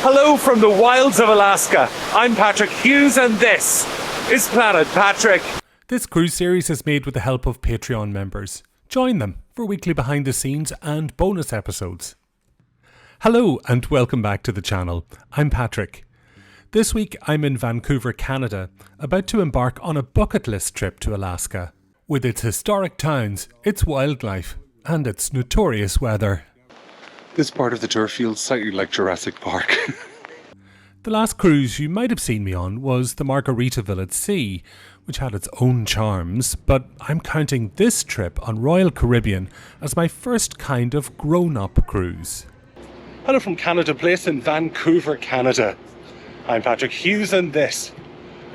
Hello from the wilds of Alaska. I'm Patrick Hughes and this is Planet Patrick. This cruise series is made with the help of Patreon members. Join them for weekly behind the scenes and bonus episodes. Hello and welcome back to the channel. I'm Patrick. This week I'm in Vancouver, Canada, about to embark on a bucket list trip to Alaska. With its historic towns, its wildlife and its notorious weather. This part of the tour feels slightly like Jurassic Park. The last cruise you might have seen me on was the Margaritaville at Sea, which had its own charms, but I'm counting this trip on Royal Caribbean as my first kind of grown-up cruise. Hello from Canada Place in Vancouver, Canada. I'm Patrick Hughes and this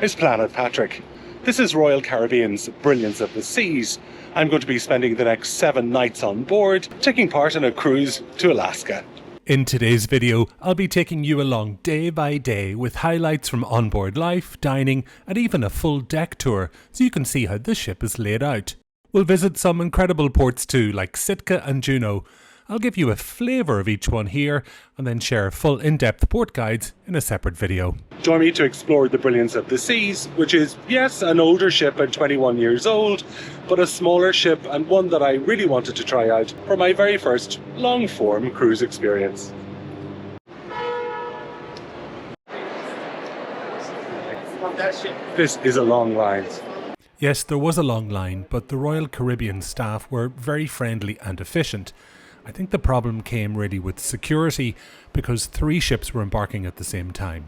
is Planet Patrick. This is Royal Caribbean's Brilliance of the Seas. I'm going to be spending the next 7 nights on board, taking part in a cruise to Alaska. In today's video, I'll be taking you along day by day with highlights from onboard life, dining, and even a full deck tour, so you can see how this ship is laid out. We'll visit some incredible ports too, like Sitka and Juneau. I'll give you a flavour of each one here, and then share full in-depth port guides in a separate video. Join me to explore the Brilliance of the Seas, which is, yes, an older ship and 21 years old, but a smaller ship and one that I really wanted to try out for my very first long-form cruise experience. This is a long line. Yes, there was a long line, but the Royal Caribbean staff were very friendly and efficient. I think the problem came really with security because 3 ships were embarking at the same time.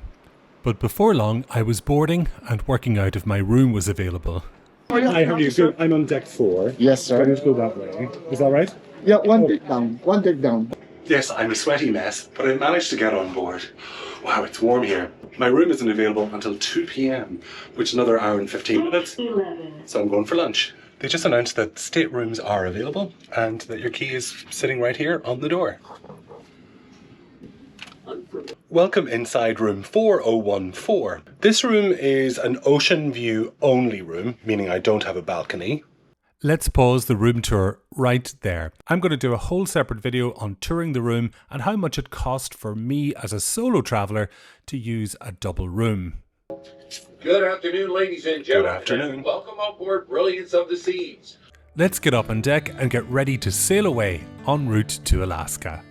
But before long, I was boarding and working out if my room was available. Hi, how are you? So I'm on deck 4. Yes, sir. Let's go that way. Is that right? Yeah, one deck down. One deck down. Yes, I'm a sweaty mess, but I managed to get on board. Wow, it's warm here. My room isn't available until 2 p.m, which is another hour and 15 minutes. So I'm going for lunch. They just announced that staterooms are available and that your key is sitting right here on the door. Welcome inside room 4014. This room is an ocean view only room, meaning I don't have a balcony. Let's pause the room tour right there. I'm going to do a whole separate video on touring the room and how much it cost for me as a solo traveller to use a double room. Good afternoon, ladies and gentlemen. Good afternoon. Welcome aboard Brilliance of the Seas. Let's get up on deck and get ready to sail away en route to Alaska.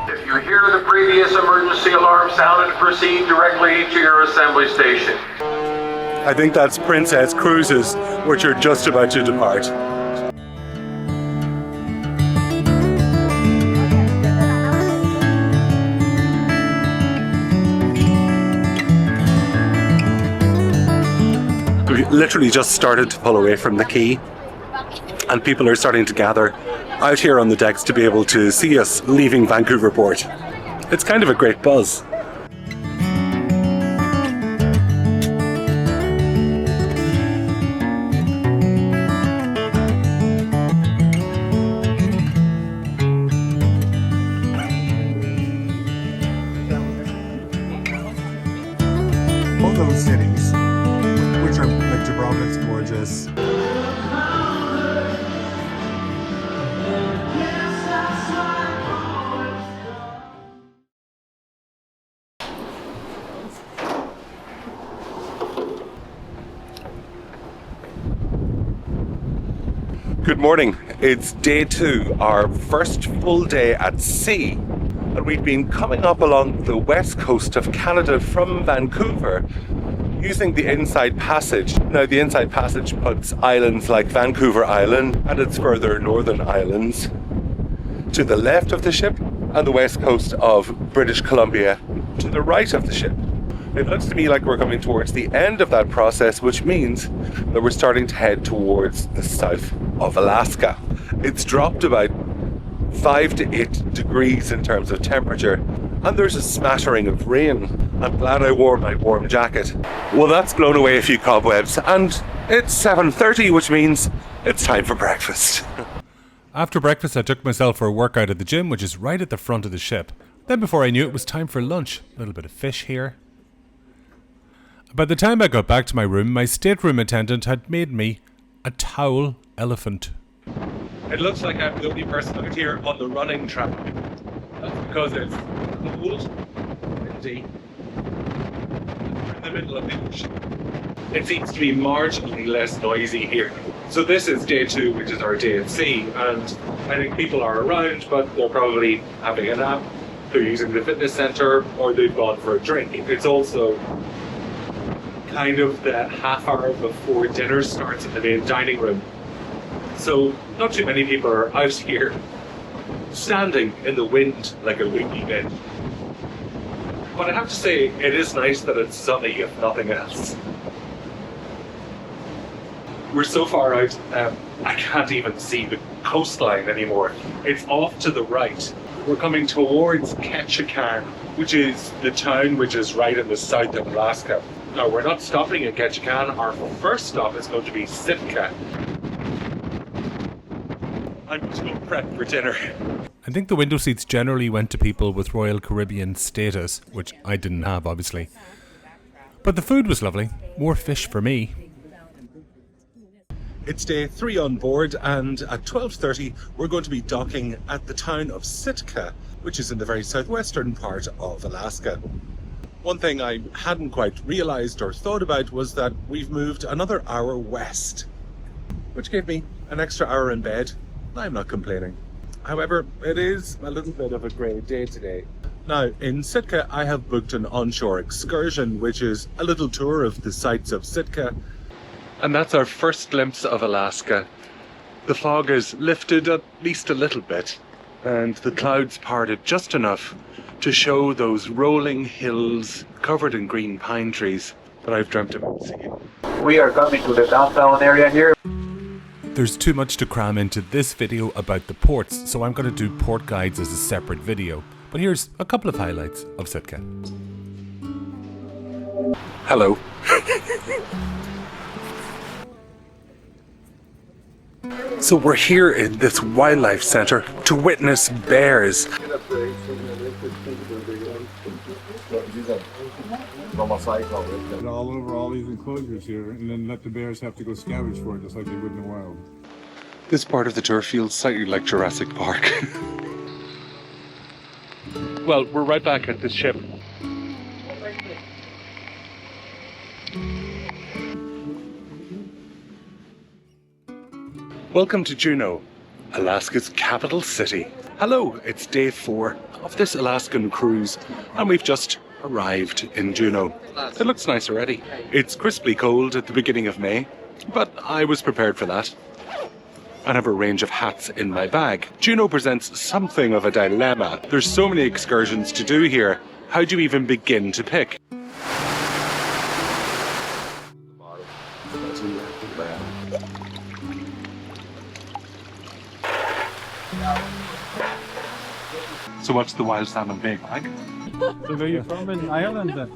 If you hear the previous emergency alarm sounded, proceed directly to your assembly station. I think that's Princess Cruises, which are just about to depart. We literally just started to pull away from the quay, and people are starting to gather out here on the decks to be able to see us leaving Vancouver Port. It's kind of a great buzz. All those cities, which are like Dubrovnik's gorgeous. Good morning. It's day 2, our first full day at sea. And we've been coming up along the west coast of Canada from Vancouver using the Inside Passage. Now, the Inside Passage puts islands like Vancouver Island and its further northern islands to the left of the ship and the west coast of British Columbia to the right of the ship. It looks to me like we're coming towards the end of that process, which means that we're starting to head towards the south of Alaska. It's dropped about 5 to 8 degrees in terms of temperature, and there's a smattering of rain. I'm glad I wore my warm jacket. Well, that's blown away a few cobwebs, and it's 7:30, which means it's time for breakfast. After breakfast, I took myself for a workout at the gym, which is right at the front of the ship. Then before I knew it was time for lunch. A little bit of fish here. By the time I got back to my room, my stateroom attendant had made me a towel elephant. It looks like I'm the only person out here on the running track. That's because it's cold, windy, in the middle of the ocean. It seems to be marginally less noisy here. So this is day 2, which is our day at sea, and I think people are around, but they're probably having a nap, they're using the fitness centre, or they've gone for a drink. It's also kind of the half hour before dinner starts in the main dining room. So not too many people are out here standing in the wind like a windy bench. But I have to say, it is nice that it's sunny, if nothing else. We're so far out, I can't even see the coastline anymore. It's off to the right. We're coming towards Ketchikan, which is the town which is right in the south of Alaska. Now, we're not stopping in Ketchikan. Our first stop is going to be Sitka. I'm going to go prep for dinner. I think the window seats generally went to people with Royal Caribbean status, which I didn't have, obviously. But the food was lovely. More fish for me. It's day 3 on board, and at 12:30 we're going to be docking at the town of Sitka, which is in the very southwestern part of Alaska. One thing I hadn't quite realised or thought about was that we've moved another hour west, which gave me an extra hour in bed. I'm not complaining. However, it is a little bit of a grey day today. Now, in Sitka I have booked an onshore excursion, which is a little tour of the sights of Sitka. And that's our first glimpse of Alaska. The fog is lifted at least a little bit, and the clouds parted just enough to show those rolling hills covered in green pine trees that I've dreamt about seeing. We are coming to the downtown area here. There's too much to cram into this video about the ports, so I'm going to do port guides as a separate video. But here's a couple of highlights of Sitka. Hello. So we're here in this wildlife centre to witness bears. And all over all these enclosures here, and then let the bears have to go scavenge for it, just like they would in the wild. This part of the tour feels slightly like Jurassic Park. Well, we're right back at the ship. Welcome to Juneau, Alaska's capital city. Hello, it's day 4 of this Alaskan cruise, and we've just arrived in Juneau. It looks nice already. It's crisply cold at the beginning of May, but I was prepared for that. I have a range of hats in my bag. Juneau presents something of a dilemma. There's so many excursions to do here. How do you even begin to pick? So what's the wild salmon bake like? So where are you from in Ireland then?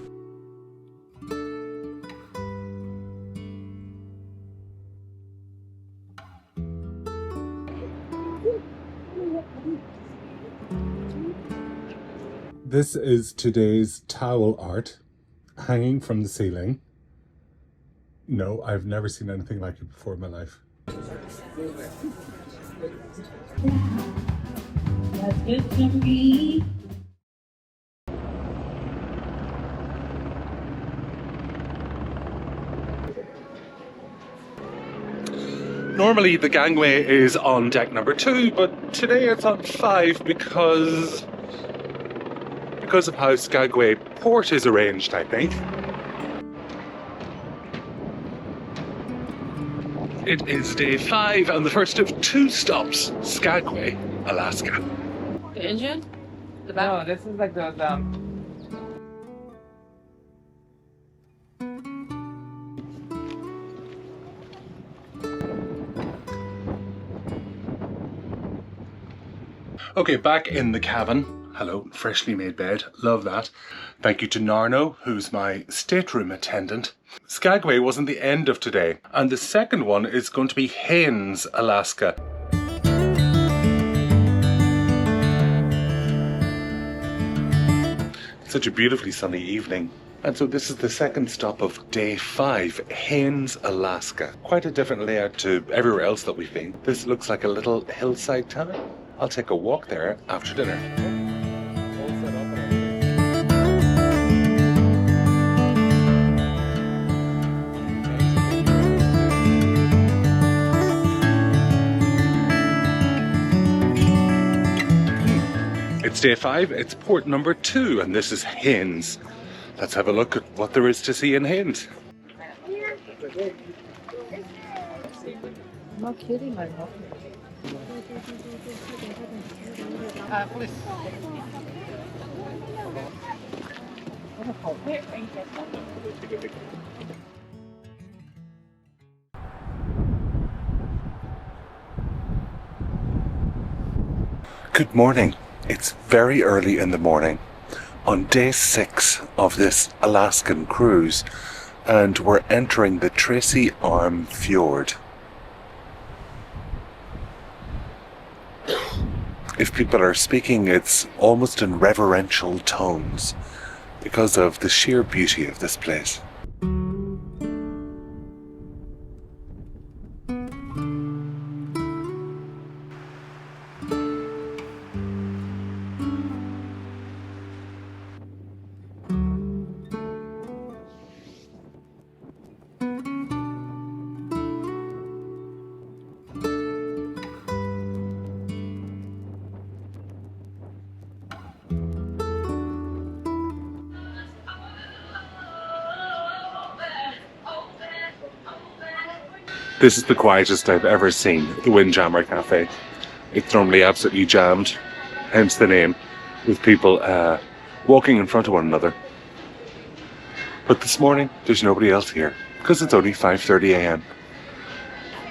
This is today's towel art, hanging from the ceiling. No, I've never seen anything like it before in my life. That's good for me. Normally the gangway is on deck number 2, but today it's on 5 because of how Skagway port is arranged, I think. It is day 5 and the first of 2 stops, Skagway, Alaska. The engine? The back? No, this is like the Okay, back in the cabin. Hello, freshly made bed. Love that. Thank you to Narno, who's my stateroom attendant. Skagway wasn't the end of today, and the second one is going to be Haines, Alaska. Such a beautifully sunny evening. And so this is the second stop of day 5, Haines, Alaska. Quite a different layout to everywhere else that we've been. This looks like a little hillside town. I'll take a walk there after dinner. It's day 5, it's port number 2, and this is Haines. Let's have a look at what there is to see in Haines. I'm not kidding, I'm not. Please. Good morning. It's very early in the morning on day 6 of this Alaskan cruise, and we're entering the Tracy Arm Fjord. If people are speaking, it's almost in reverential tones because of the sheer beauty of this place. This is the quietest I've ever seen the Windjammer Cafe. It's normally absolutely jammed, hence the name, with people walking in front of one another. But this morning, there's nobody else here, because it's only 5:30 a.m.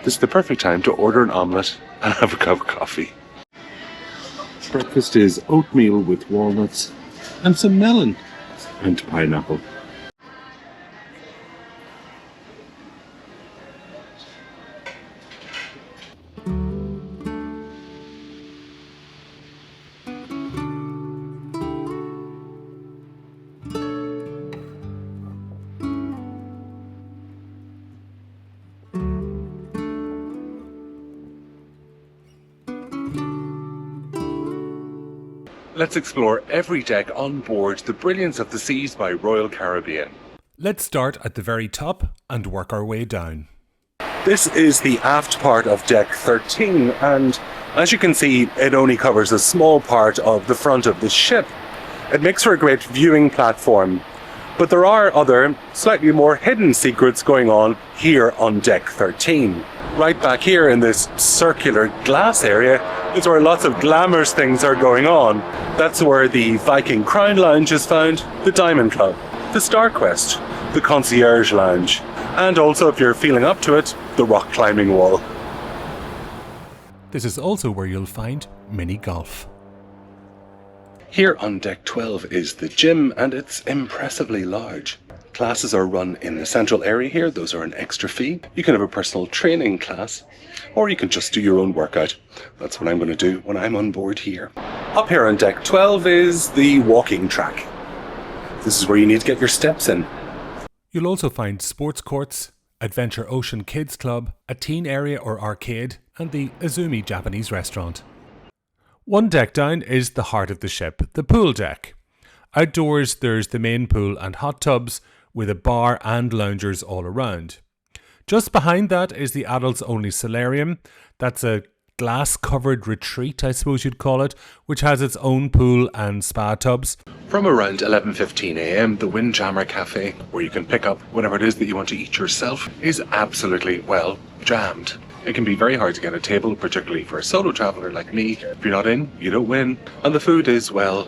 This is the perfect time to order an omelette and have a cup of coffee. Breakfast is oatmeal with walnuts and some melon and pineapple. Let's explore every deck on board the Brilliance of the Seas by Royal Caribbean. Let's start at the very top and work our way down. This is the aft part of deck 13, and as you can see, it only covers a small part of the front of the ship. It makes for a great viewing platform, but there are other, slightly more hidden secrets going on here on deck 13. Right back here in this circular glass area is where lots of glamorous things are going on. That's where the Viking Crown Lounge is found, the Diamond Club, the Star Quest, the Concierge Lounge, and also, if you're feeling up to it, the rock climbing wall. This is also where you'll find mini golf. Here on deck 12 is the gym, and it's impressively large. Classes are run in the central area here. Those are an extra fee. You can have a personal training class, or you can just do your own workout. That's what I'm going to do when I'm on board here. Up here on deck 12 is the walking track. This is where you need to get your steps in. You'll also find sports courts, Adventure Ocean Kids Club, a teen area or arcade, and the Izumi Japanese restaurant. One deck down is the heart of the ship, the pool deck. Outdoors, there's the main pool and hot tubs, with a bar and loungers all around. Just behind that is the adults-only solarium. That's a glass-covered retreat, I suppose you'd call it, which has its own pool and spa tubs. From around 11:15 a.m, the Windjammer Cafe, where you can pick up whatever it is that you want to eat yourself, is absolutely, well, jammed. It can be very hard to get a table, particularly for a solo traveller like me. If you're not in, you don't win. And the food is, well,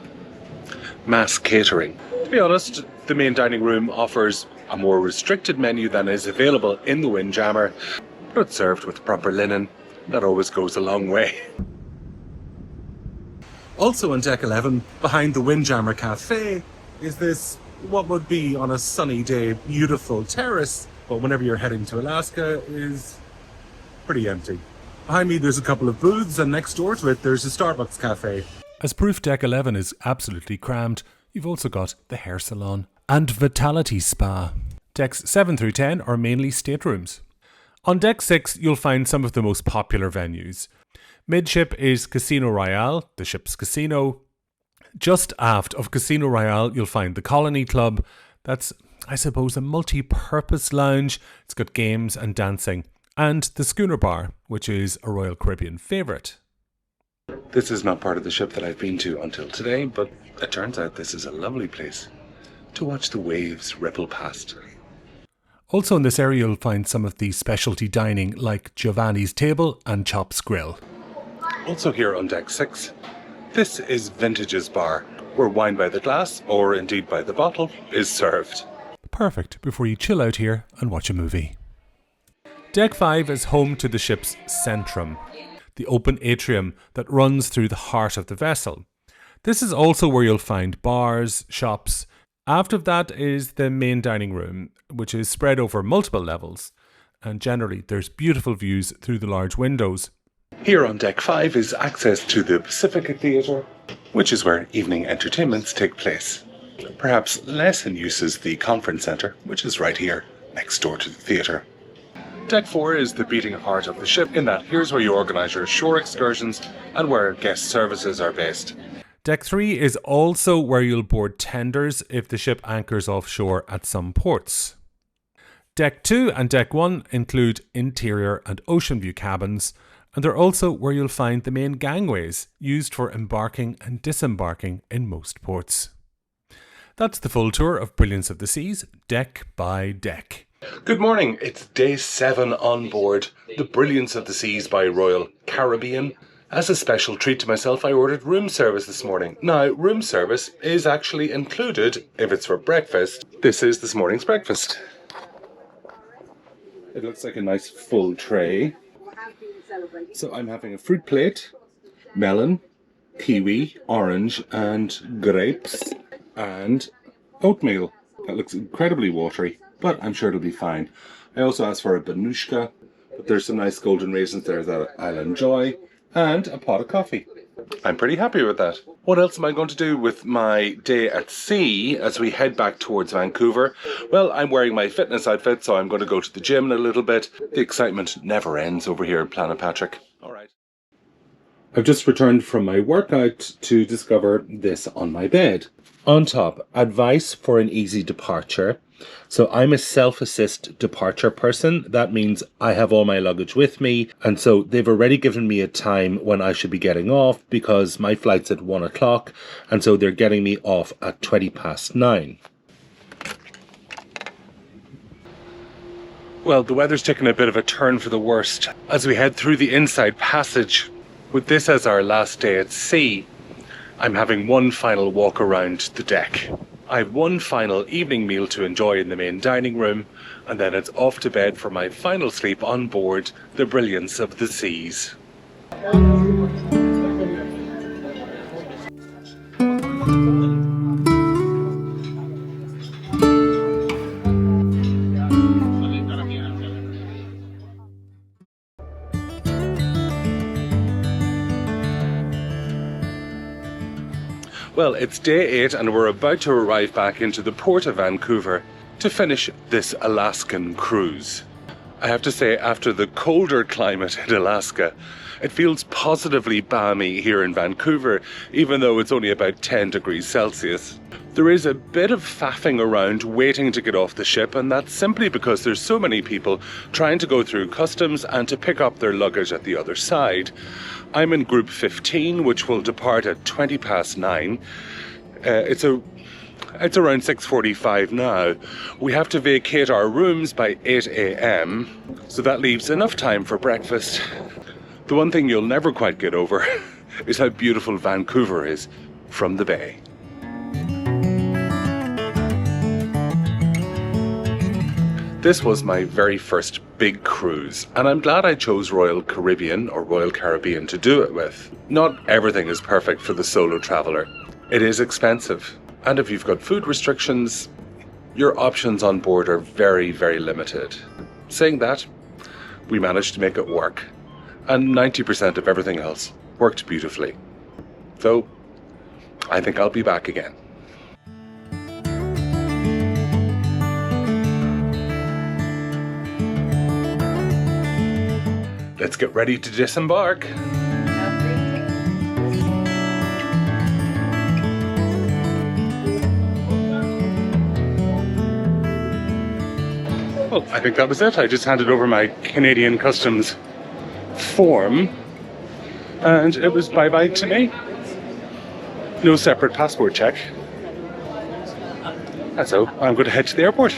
mass catering. To be honest, the main dining room offers a more restricted menu than is available in the Windjammer, but it's served with proper linen. That always goes a long way. Also on deck 11, behind the Windjammer Cafe, is this, what would be on a sunny day, beautiful terrace, but whenever you're heading to Alaska is pretty empty. Behind me there's a couple of booths, and next door to it there's a Starbucks cafe. As proof deck 11 is absolutely crammed, you've also got the hair salon and Vitality Spa. Decks 7 through 10 are mainly staterooms. On Deck 6, you'll find some of the most popular venues. Midship is Casino Royale, the ship's casino. Just aft of Casino Royale, you'll find the Colony Club. That's, I suppose, a multi-purpose lounge. It's got games and dancing. And the Schooner Bar, which is a Royal Caribbean favourite. This is not part of the ship that I've been to until today, but it turns out this is a lovely place to watch the waves ripple past. Also in this area you'll find some of the specialty dining like Giovanni's Table and Chop's Grill. Also here on Deck 6, this is Vintage's Bar, where wine by the glass, or indeed by the bottle, is served. Perfect before you chill out here and watch a movie. Deck 5 is home to the ship's Centrum, the open atrium that runs through the heart of the vessel. This is also where you'll find bars, shops. Aft of that is the main dining room, which is spread over multiple levels, and generally there's beautiful views through the large windows. Here on Deck 5 is access to the Pacifica Theatre, which is where evening entertainments take place. Perhaps less in use is the conference centre, which is right here, next door to the theatre. Deck 4 is the beating heart of the ship, in that here's where you organise your shore excursions and where guest services are based. Deck 3 is also where you'll board tenders if the ship anchors offshore at some ports. Deck 2 and Deck 1 include interior and ocean view cabins, and they're also where you'll find the main gangways used for embarking and disembarking in most ports. That's the full tour of Brilliance of the Seas, deck by deck. Good morning, it's day 7 on board the Brilliance of the Seas by Royal Caribbean. As a special treat to myself, I ordered room service this morning. Now, room service is actually included if it's for breakfast. This is this morning's breakfast. It looks like a nice full tray. So I'm having a fruit plate, melon, kiwi, orange and grapes, and oatmeal. That looks incredibly watery, but I'm sure it'll be fine. I also asked for a banushka, but there's some nice golden raisins there that I'll enjoy, and a pot of coffee. I'm pretty happy with that. What else am I going to do with my day at sea as we head back towards Vancouver? Well, I'm wearing my fitness outfit, so I'm going to go to the gym in a little bit. The excitement never ends over here at Planet Patrick. All right. I've just returned from my workout to discover this on my bed. On top, advice for an easy departure. So I'm a self-assist departure person. That means I have all my luggage with me. And so they've already given me a time when I should be getting off because my flight's at 1 o'clock. And so they're getting me off at 9:20. Well, the weather's taken a bit of a turn for the worst as we head through the inside passage. With this as our last day at sea, I'm having one final walk around the deck. I have one final evening meal to enjoy in the main dining room, and then it's off to bed for my final sleep on board the Brilliance of the Seas. Well, it's day 8 and we're about to arrive back into the port of Vancouver to finish this Alaskan cruise. I have to say, after the colder climate in Alaska, it feels positively balmy here in Vancouver, even though it's only about 10 degrees Celsius. There is a bit of faffing around waiting to get off the ship, and that's simply because there's so many people trying to go through customs and to pick up their luggage at the other side. I'm in group 15, which will depart at 9:20. It's around 6:45 now. We have to vacate our rooms by 8 a.m, so that leaves enough time for breakfast. The one thing you'll never quite get over is how beautiful Vancouver is from the bay. This was my very first big cruise, and I'm glad I chose Royal Caribbean or Royal Caribbean to do it with. Not everything is perfect for the solo traveller. It is expensive, and if you've got food restrictions, your options on board are very, very limited. Saying that, we managed to make it work, and 90% of everything else worked beautifully. So, I think I'll be back again. let's get ready to disembark. Well, I think that was it. I just handed over my Canadian Customs form and it was bye-bye to me. No separate passport check. And so I'm going to head to the airport.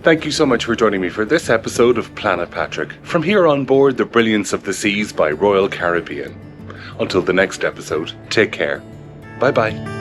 Thank you so much for joining me for this episode of Planet Patrick, from here on board the Brilliance of the Seas by Royal Caribbean. Until the next episode, take care. Bye bye.